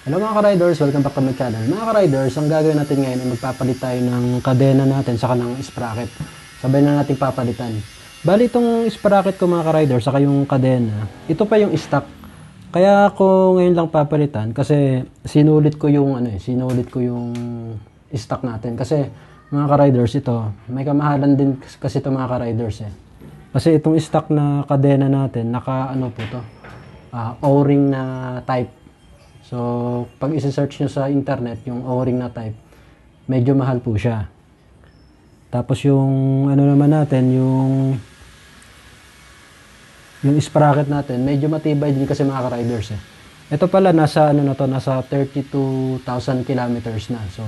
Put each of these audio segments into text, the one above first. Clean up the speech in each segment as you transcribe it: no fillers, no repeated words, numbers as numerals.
Hello mga ka-riders, welcome back to my channel. Mga ka-riders, ang gagawin natin ngayon ay magpapalit tayo ng kadena natin sa kanang sprocket. Sabay na natin papalitan. Bali itong sprocket ko mga ka-riders, saka yung kadena, ito pa yung stock. Kaya ako ngayon lang papalitan kasi sinulit ko yung stock natin. Kasi mga ka-riders, ito, may kamahalan din kasi ito mga ka-riders eh. Kasi itong stock na kadena natin, naka O-ring na type. So, pag isi-search nyo sa internet, yung O-ring na type, medyo mahal po siya. Tapos yung naman natin, yung sprocket natin, medyo matibay din kasi mga ka-riders eh. Ito pala, nasa nasa 32,000 kilometers na. So,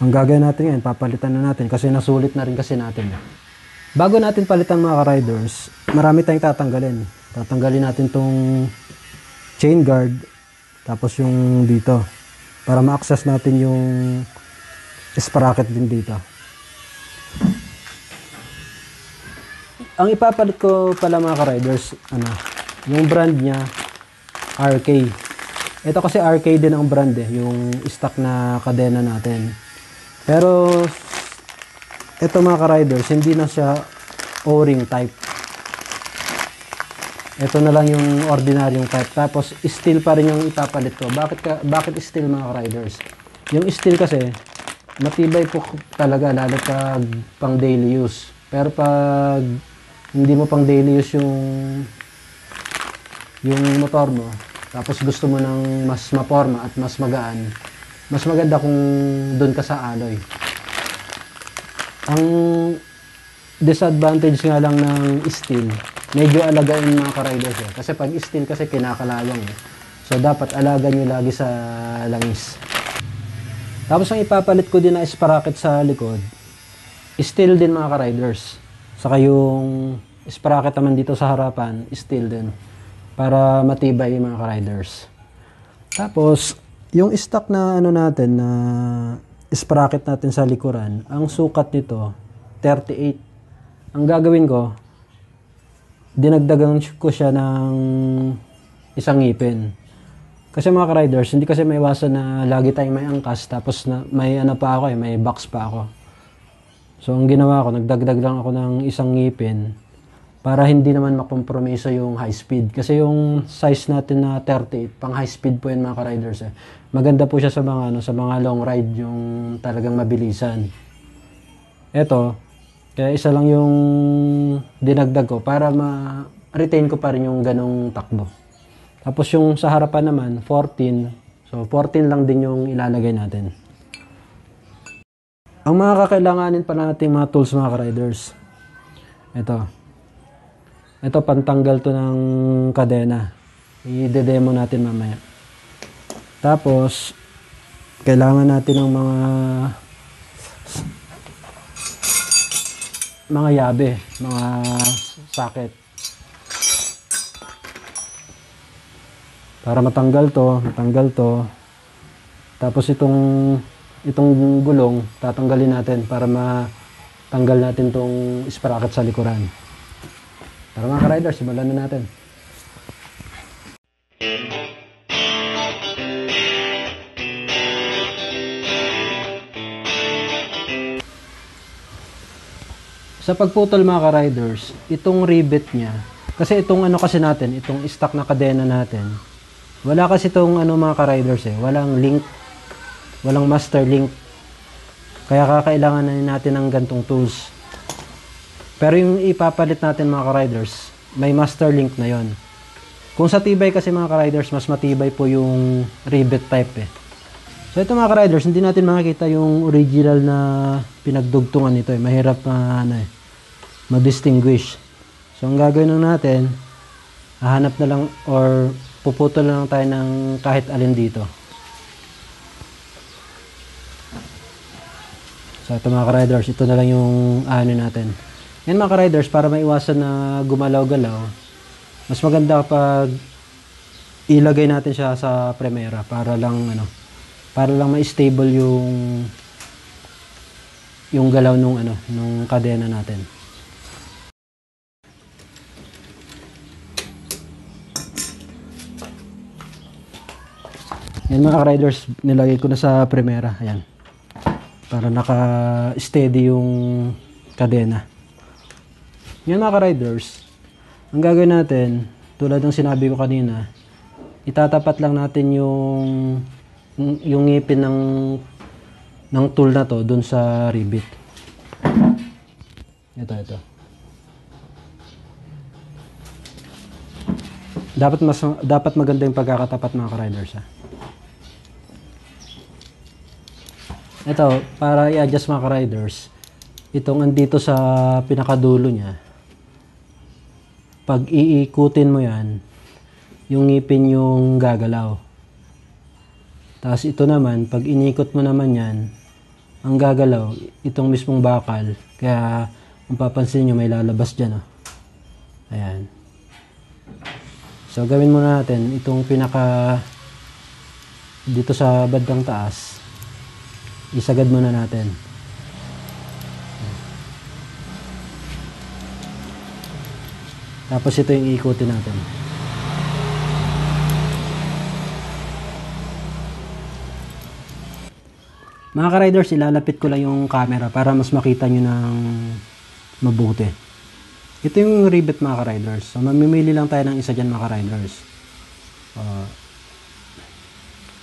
ang gagawin natin ngayon, papalitan na natin kasi nasulit na rin kasi natin. Bago natin palitan mga ka-riders, marami tayong tatanggalin. Tatanggalin natin tong chain guard, tapos yung dito, para ma-access natin yung sprocket din dito. Ang ipapalit ko pala mga ka-riders, yung brand niya, RK. Ito kasi RK din ang brand eh, yung stock na kadena natin. Pero, ito mga ka-riders, hindi na siya O-ring type. Ito na lang yung ordinaryong type. Tapos, steel pa rin yung ipapalit ko. Bakit steel mga ka-riders? Yung steel kasi, matibay po talaga, lalo pag pang daily use. Pero pag hindi mo pang daily use yung motor mo, tapos gusto mo ng mas maporma at mas magaan, mas maganda kung doon ka sa alloy. Ang disadvantage nga lang ng steel, medyo alagain mga ka-riders eh. Kasi pag steel kasi kinakalawang eh. So dapat alaga nyo lagi sa langis. Tapos ang ipapalit ko din na sprocket sa likod, steel din mga ka-riders. Saka yung sprocket naman dito sa harapan, steel din. Para matibay mga ka-riders. Tapos yung stock na natin na sprocket natin sa likuran, ang sukat nito 38. Ang gagawin ko, dinagdagan ko siya ng isang ngipin. Kasi mga ka-riders, hindi kasi maiwasan na lagi tayong may angkas, tapos may may box pa ako. So, ang ginawa ko, nagdagdag lang ako ng isang ngipin para hindi naman makompromiso yung high speed. Kasi yung size natin na 38, pang high speed po yan mga ka-riders eh. Maganda po siya sa mga long ride, yung talagang mabilisan. Ito, kaya isa lang yung dinagdag ko para ma-retain ko pa rin yung ganong takbo. Tapos yung sa harapan naman, 14. So 14 lang din yung ilalagay natin. Ang mga kakailanganin pa nating mga tools mga ka-riders. Ito pantanggal to ng kadena. I-demo natin mamaya. Tapos, kailangan natin ng mga yabe, mga socket. Para matanggal to. Tapos itong gulong, tatanggalin natin para matanggal natin tong sprocket sa likuran. Tara mga ka-riders, simulan na natin. Sa pagputol mga ka-riders, itong rivet niya, kasi itong kasi natin, itong stock na kadena natin, wala kasi itong mga ka-riders eh, walang link, walang master link. Kaya kakailangan na natin ng gantong tools. Pero yung ipapalit natin mga ka-riders, may master link na yon. Kung sa tibay kasi mga ka-riders, mas matibay po yung rivet type eh. So ito mga ka-riders, hindi natin makikita yung original na pinagdugtungan nito eh. Mahirap ma-distinguish. So ang gagawin lang natin, hahanap na lang or puputol na lang tayo ng kahit alin dito. So ito mga ka-riders, ito na lang yung natin. Yan mga ka-riders, para maiwasan na gumalaw-galaw, mas maganda kapag ilagay natin siya sa premera para lang ma-stable yung galaw nung kadena natin. Yan mga riders, nilagay ko na sa primera. Ayan. Para naka-steady yung kadena. Yan mga riders. Ang gagawin natin, tulad ng sinabi ko kanina, itatapat lang natin yung ngipin ng tool na to dun sa rivet. Ito. Dapat maganda yung pagkakatapat mga riders, ha. Ito, para i-adjust mga riders, itong andito sa pinakadulo niya, pag iikutin mo yan, yung ngipin yung gagalaw. Tapos ito naman, pag inikot mo naman yan, ang gagalaw, itong mismong bakal. Kaya, kung papansin nyo, may lalabas dyan. Oh. Ayan. So, gawin muna natin, itong dito sa bandang taas, isagad muna natin. Tapos ito yung iikutin natin. Mga ka-riders, ilalapit ko lang yung camera para mas makita nyo ng mabuti. Ito yung rivet mga ka-riders. So, mamimili lang tayo ng isa dyan mga ka-riders.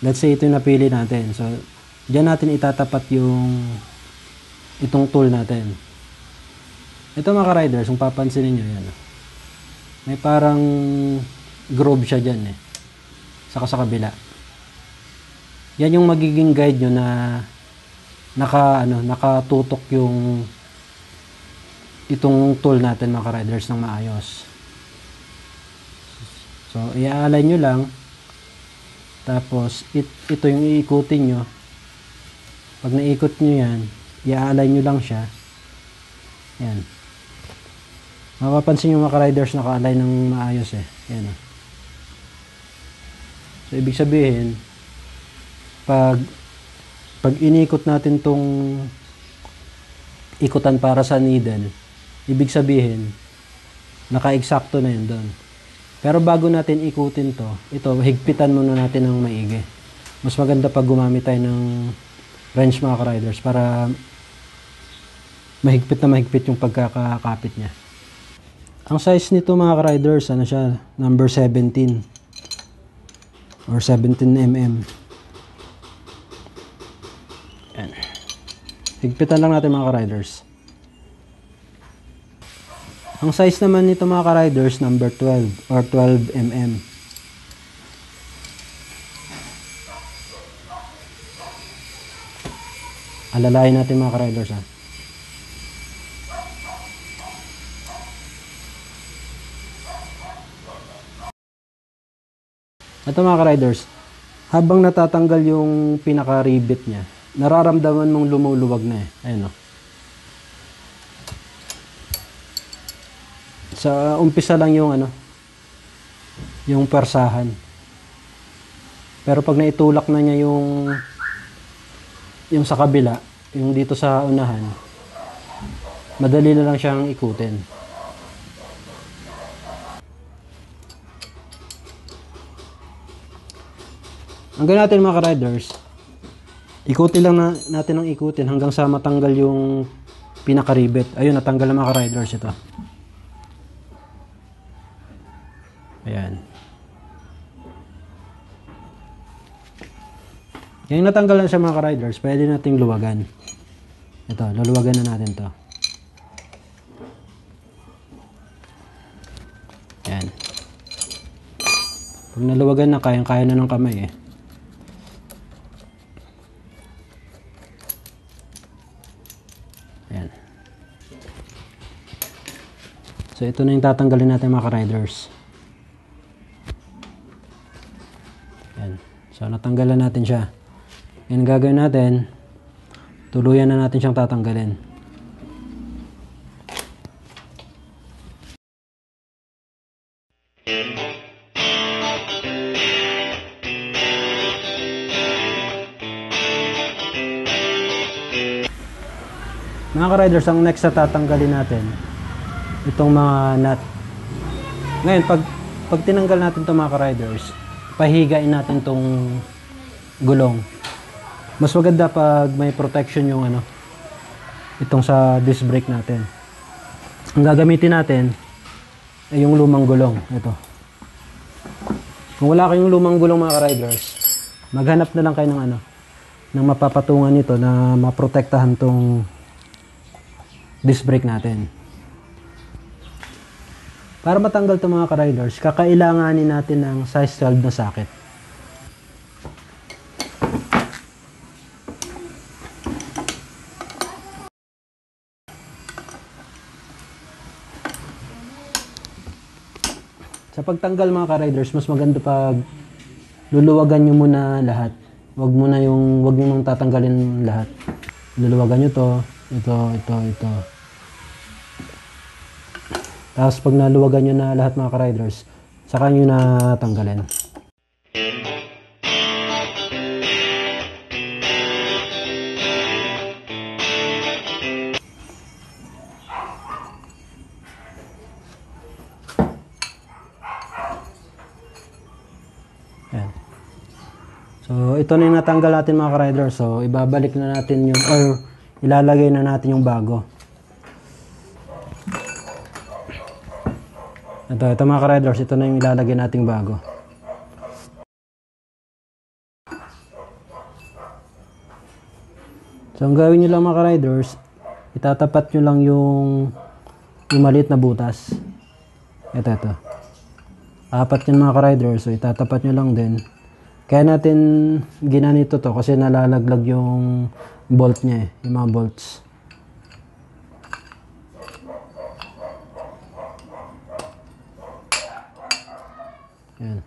Let's say ito yung napili natin. So, dyan natin itatapat itong tool natin. Ito mga ka-riders, kung papansinin nyo yan. May parang groove siya dyan saka sa kabila. Yan yung magiging guide nyo na nakatutok itong tool natin mga ka-riders ng maayos. So, i-align nyo lang. Tapos, ito yung iikutin nyo. Pag naikot nyo yan, i-align nyo lang siya. Yan. Mapapansin yung mga riders naka-align ng maayos Yan. So, ibig sabihin, pag inikot natin tong ikutan para sa needle, ibig sabihin, naka-eksakto na yun doon. Pero bago natin ikutin ito, higpitan muna natin ng maigi. Mas maganda pag gumamit tayo ng wrench mga ka-riders para mahigpit yung pagkakakapit niya. Ang size nito mga ka-riders, siya, number 17 or 17 mm. Yan. Higpitan lang natin mga ka-riders. Ang size naman nito mga ka-riders, number 12 or 12 mm. Alalayan natin mga ka-riders Ito mga ka-riders, habang natatanggal yung pinaka-rivet niya, nararamdaman mong lumuluwag na Ayun Sa umpisa lang yung persahan. Pero pag naitulak na niya yung sa kabila, yung dito sa unahan, madali na lang siyang ikutin. Ang gawin natin mga ka-riders, ikutin lang natin ang ikutin hanggang sa matanggal yung pinaka-rivet. Ayun, natanggal na mga ka-riders ito. Ayan. Yung natanggal na siya mga ka-riders, pwede nating luwagan. Ito, luluwagan na natin to. Ayan. Pag naluwagan na, kayang-kaya na ng kamay Ayan. So, ito na yung tatanggalin natin mga ka-riders. Ayan. So, natanggalan natin siya. Yan gagawin natin, tuluyan na natin siyang tatanggalin. Mga ka-riders, ang next na tatanggalin natin, itong mga nut. Ngayon, pag tinanggal natin itong mga ka-riders, pahigain natin gulong. Mas maganda pag may protection yung ano, itong sa disc brake natin. Ang gagamitin natin ay yung lumang gulong. Ito. Kung wala kayong lumang gulong mga ka-riders, maghanap na lang kayo ng ano, ng mapapatungan nito na maprotektahan tong disc brake natin. Para matanggal itong mga ka-riders, kakailanganin natin ng size 12 na socket. Sa pagtanggal mga ka-riders, mas maganda pag luluwagan nyo muna lahat. Wag nyo nang tatanggalin lahat. Luluwagan nyo to, ito. Tapos pag naluwagan nyo na lahat mga ka-riders, saka nyo na tanggalin. Ayan. So, ito na yung natanggal natin mga ka-riders. So, ibabalik na natin yung, or ilalagay na natin yung bago. Ito mga ka-riders, ito na yung ilalagay nating bago. So, ang gawin nyo lang mga ka-riders, itatapat nyo lang yung maliit na butas. Ito. Apat yun mga ka-riders, so itatapat nyo lang din. Kaya natin ginanito to kasi nalalaglag yung bolt niya yung mga bolts. Yan.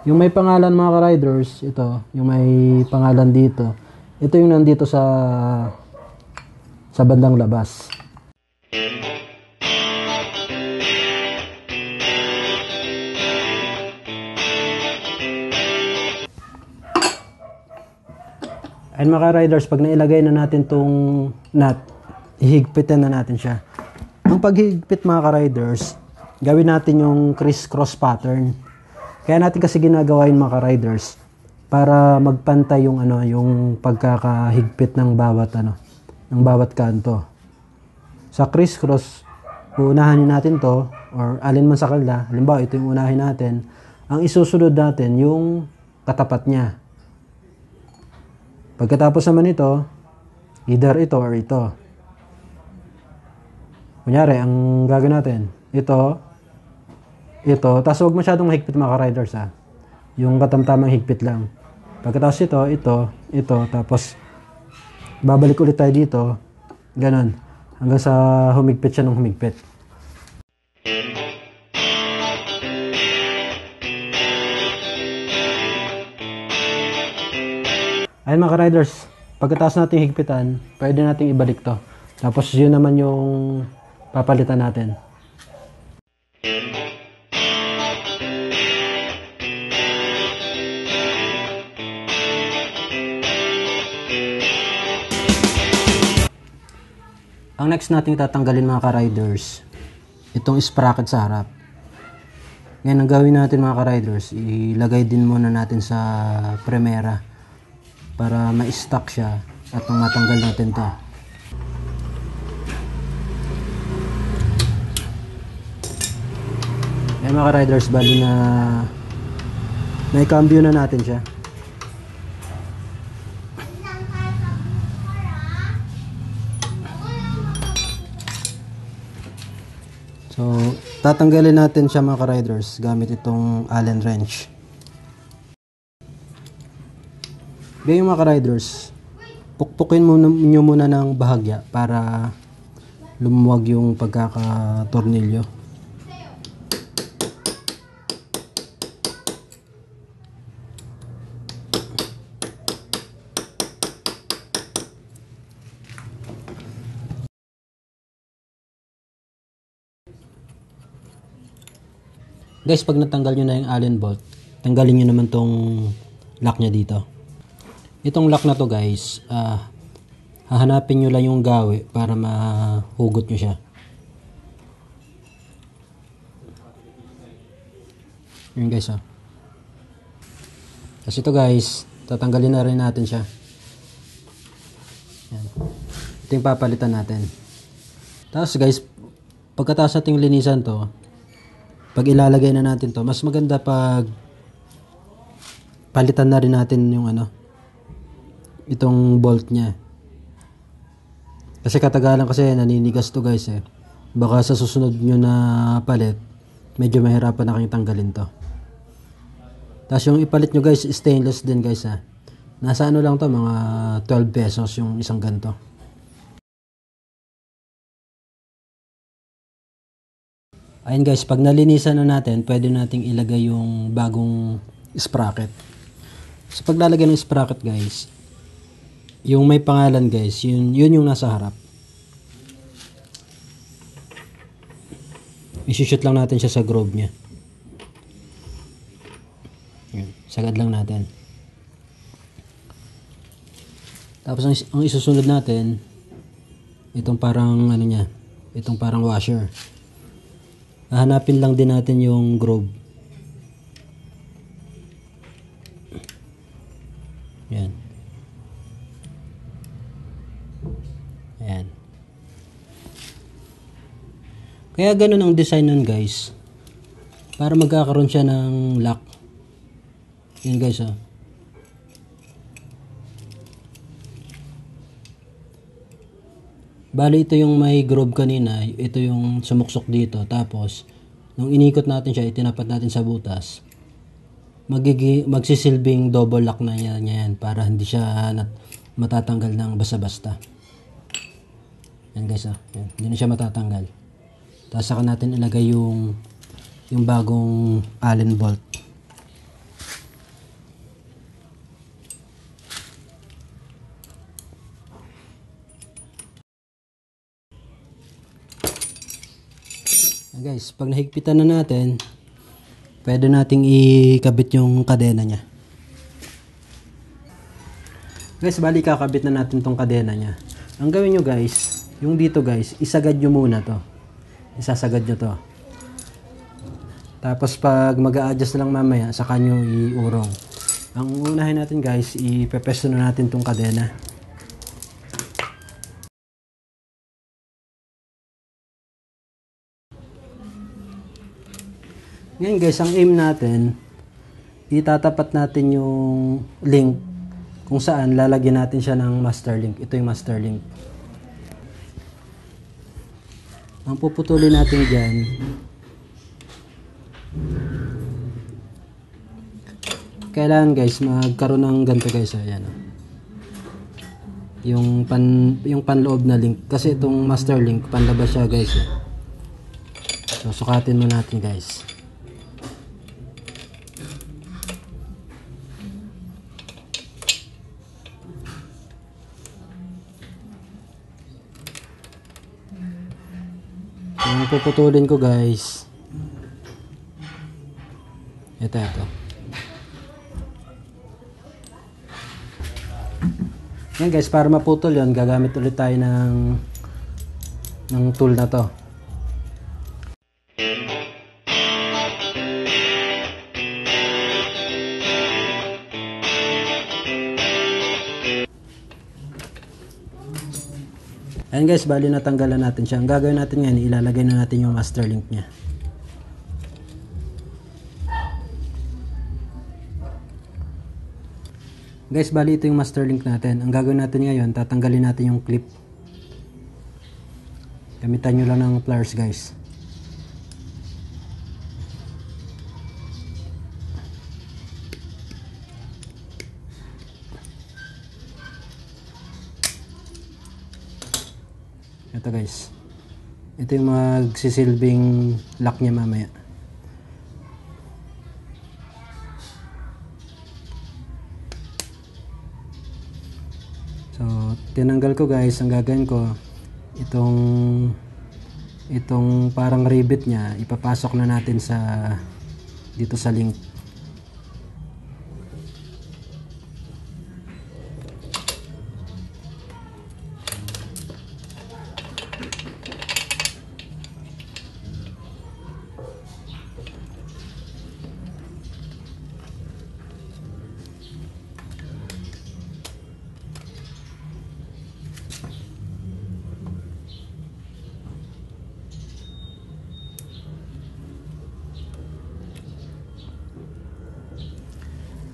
Yung may pangalan mga ka-riders, ito, yung may pangalan dito. Ito yung nandito sa bandang labas. And mga riders, pag nailagay na natin tong nut, ihigpitan na natin siya. Ang paghigpit mga ka-riders, gawin natin yung criss-cross pattern. Kaya natin kasi ginagawa yung mga ka-riders para magpantay yung ano, yung pagkakahigpit ng bawat kanto. Sa criss-cross, uunahin natin to, or alin man sa kanila, halimbawa ito yung unahin natin, ang isusunod natin yung katapat niya. Pagkatapos naman ito, either ito or ito. Kunyari, ang gagawin natin, ito, tapos huwag masyadong mahigpit mga ka-riders ha. Yung katamtamang higpit lang. Pagkatapos ito, tapos babalik ulit tayo dito, ganon. Hanggang sa humigpit siya ng humigpit. Ayun mga ka-riders, pagkatapos natin higpitan, pwede natin ibalik to. Tapos yun naman yung papalitan natin. Ang next natin tatanggalin mga ka-riders, itong sprocket sa harap. Ngayon ang gawin natin mga ka-riders, ilagay din muna natin sa primera para ma-stock siya at matanggal natin to. Ayan mga ka-riders, bali na naikambyo na natin siya. So tatanggalin natin siya mga ka-riders gamit itong Allen wrench. Ngayon mga ka-riders, pukpukin nyo muna ng bahagya para lumuwag yung pagkakatornilyo. Guys, pag natanggal nyo na yung Allen bolt, tanggalin nyo naman tong lock nya dito. Itong lock na to guys, hahanapin nyo lang yung gawi para mahugot nyo siya. Yun guys Tapos ito guys, tatanggalin na rin natin siya. Yan. Ito yung papalitan natin. Tapos guys, pagkatapos nating linisan to, pag ilalagay na natin to, mas maganda pag palitan na rin natin yung itong bolt nya. Kasi katagalan kasi naninigas to guys eh. Baka sa susunod nyo na palit, medyo mahirapan na kayong tanggalin to. Tapos yung ipalit nyo guys, stainless din guys ha. Nasa lang to, mga 12 pesos yung isang ganto. Ayun guys, pag nalinisan na natin, pwede nating ilagay yung bagong sprocket. So paglalagay ng sprocket guys, yung may pangalan guys, yun yung nasa harap. I-shoot lang natin siya sa groove nya. Yun, sagad lang natin. Tapos ang isusunod natin, itong parang itong parang washer. Hahanapin lang din natin yung groove. Yan. Ayan. Kaya ganun ang design nun guys. Para magkakaroon siya ng lock. Yan guys oh. Bali ito yung may groove kanina, ito yung sumuksok dito. Tapos nung inikot natin siya, itinapat natin sa butas. Magsisilbing double lock na yan para hindi siya matatanggal ng basta-basta. Yan guys, yan. Hindi na siya matatanggal. Tapos saka natin ilagay yung bagong Allen bolt. Guys, pag nahigpitan na natin, pwede nating ikabit yung kadena nya. Guys, bali kakabit na natin tong kadena nya. Ang gawin nyo guys, yung dito guys, isagad nyo muna to. Isasagad nyo to. Tapos pag mag-a-adjust na lang mamaya, saka nyo iurong. Ang unahin natin guys, ipepesto na natin tong kadena. Ngayon guys, ang aim natin, itatapat natin yung link kung saan lalagyan natin siya ng master link. Ito yung master link. Ang puputulin natin dyan, kailangan guys, magkaroon ng ganito guys. Ayan. Yung panloob na link. Kasi itong master link, panlabas siya guys. So, sukatin mo natin guys. Ang puputulin ko guys, ito. Yan guys, para maputol yon, gagamit ulit tayo ng tool na to. Ayan guys, bali natanggalan natin siya. Ang gagawin natin ngayon, ilalagay na natin yung master link niya. Guys, bali ito yung master link natin. Ang gagawin natin ngayon, tatanggalin natin yung clip. Gamitan nyo lang ng pliers guys. Ito guys, ito yung magsisilbing lock niya mamaya. So tinanggal ko guys, ang gagawin ko, itong parang rivet niya, ipapasok na natin dito sa link.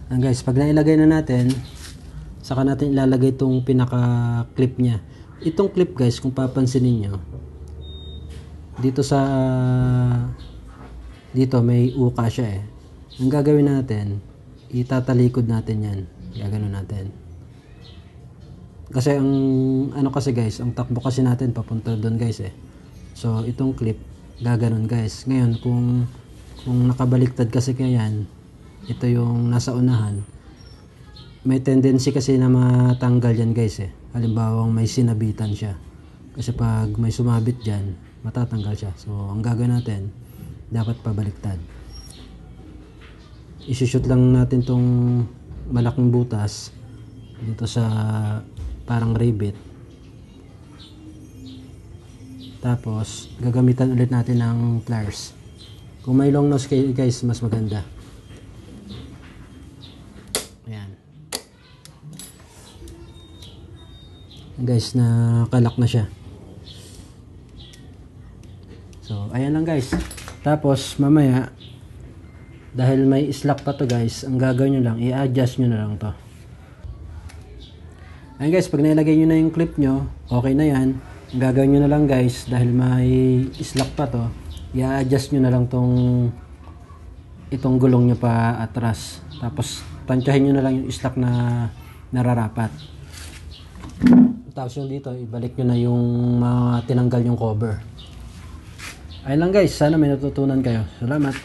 Guys, pag nailagay na natin, saka natin ilalagay itong pinaka-clip niya. Itong clip guys, kung papansinin nyo, dito may uka siya eh. Ang gagawin natin, itatalikod natin yan. Gagano natin. Kasi ang ano kasi guys, ang takbo kasi natin papunta doon guys eh. So itong clip, gaganon guys. Ngayon kung nakabaliktad kasi kayan, ito yung nasa unahan, may tendency kasi na matanggal yan guys eh. Halimbawa may sinabitan siya. Kasi pag may sumabit dyan, matatanggal siya. So ang gagawin natin, dapat pabaliktad. Isushoot lang natin tong malaking butas dito sa parang rivet. Tapos gagamitan ulit natin ng pliers. Kung may long nose kayo guys, mas maganda. Ayan. Guys, nakalak na siya. So ayan lang guys. Tapos mamaya, dahil may slack pa to guys, ang gagawin nyo lang, i-adjust nyo na lang to. Ayan guys, pag nailagay nyo na yung clip nyo, okay na yan. Ang gagawin nyo na lang guys, dahil may slack pa to, i-adjust nyo na lang itong gulong nyo pa atras. Tapos tansyahin nyo na lang yung slack na nararapat. Tapos yung dito, ibalik nyo na yung tinanggal yung cover. Ayun lang guys, sana may natutunan kayo. Salamat.